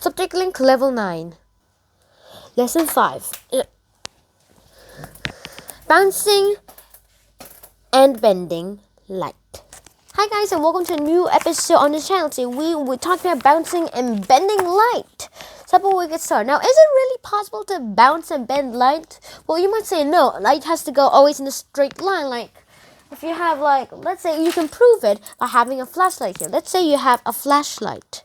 Subject link level 9. Lesson 5. Bouncing and bending light. Hi guys, and welcome to a new episode on the channel. Today we will talk about bouncing and bending light. So before we get started, now is it really possible to bounce and bend light? Well, you might say no. Light has to go always in a straight line. Like if you have let's say you can prove it by having a flashlight here. Let's say you have a flashlight.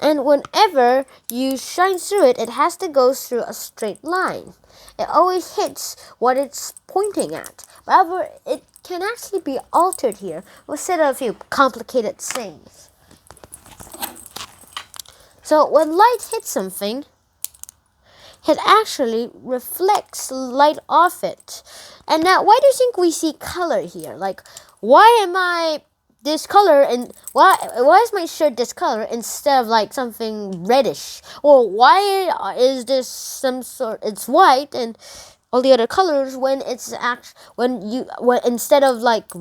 And whenever you shine through it, it has to go through a straight line. It always hits what it's pointing at. However, it can actually be altered here instead of a few complicated things. So when light hits something, it actually reflects light off it. And now, why do you think we see color here? Like, why am I this color, and why is my shirt this color instead of like something reddish? Or why is this some sort? It's white and all the other colors when it's when instead of like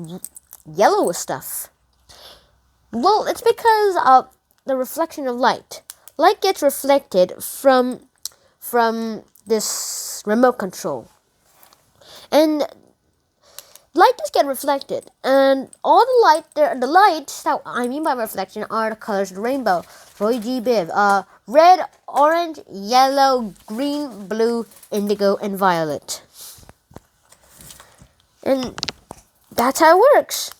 yellow stuff. Well, it's because of the reflection of light. Light gets reflected from this remote control, and light does get reflected, and all the lights that I mean by reflection are the colors of the rainbow. Red, orange, yellow, green, blue, indigo, and violet. And that's how it works.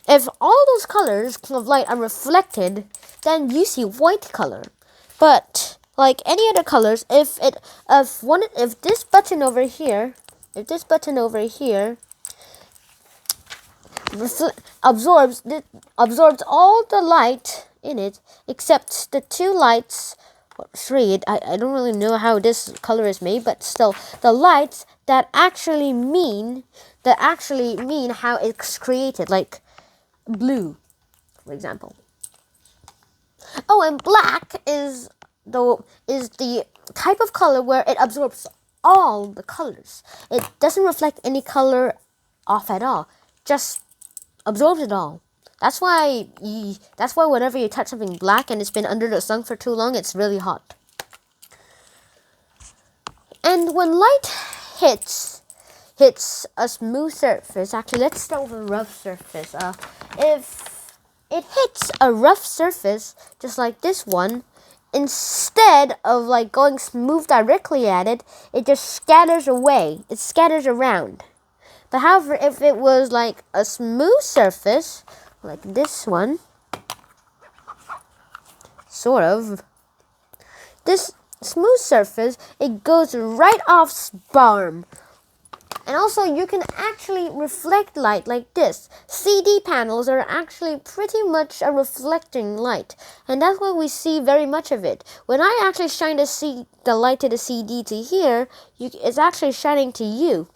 If all those colors of light are reflected, then you see white color. But like any other colors, if this button over here absorbs all the light in it except the two lights, or three. I don't really know how this color is made, but still, the lights that actually mean how it's created, like blue, for example. Oh, and black is the type of color where it absorbs all the colors. It doesn't reflect any color off at all. Just absorbs it all. That's why whenever you touch something black and it's been under the sun for too long, it's really hot. And when light hits a smooth surface, actually let's start with a rough surface. If it hits a rough surface, just like this one, instead of like going smooth directly at it, it just scatters away. It scatters around. But however, if it was like a smooth surface, like this one, sort of, this smooth surface, it goes right off sparm. And also, you can actually reflect light like this. CD panels are actually pretty much a reflecting light. And that's why we see very much of it. When I actually shine the light to the CD to here, it's actually shining to you.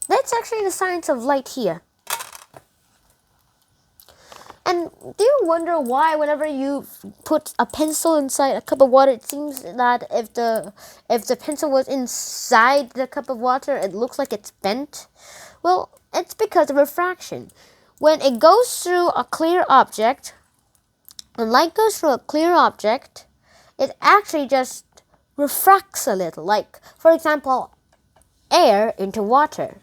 That's actually the science of light here. And do you wonder why whenever you put a pencil inside a cup of water, it seems that if the pencil was inside the cup of water, it looks like it's bent? Well, it's because of refraction. When it goes through a clear object, when light goes through a clear object, it actually just refracts a little. Like, for example, air into water.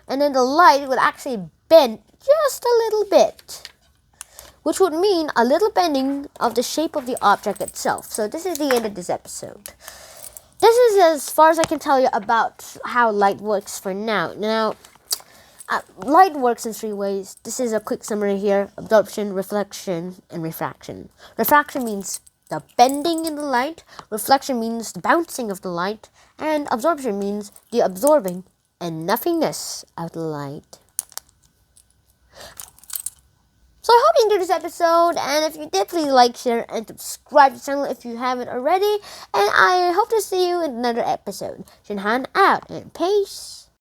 And then the light would actually bend just a little bit, which would mean a little bending of the shape of the object itself. So this is the end of this episode. This is as far as I can tell you about how light works for now. Now, light works in three ways. This is a quick summary here: absorption, reflection, and refraction. Refraction means the bending in the light. Reflection means the bouncing of the light. And absorption means the absorbing and nothingness of the light. So I hope you enjoyed this episode, and if you did, please like, share, and subscribe to the channel if you haven't already. And I hope to see you in another episode. Shinhan out, and peace.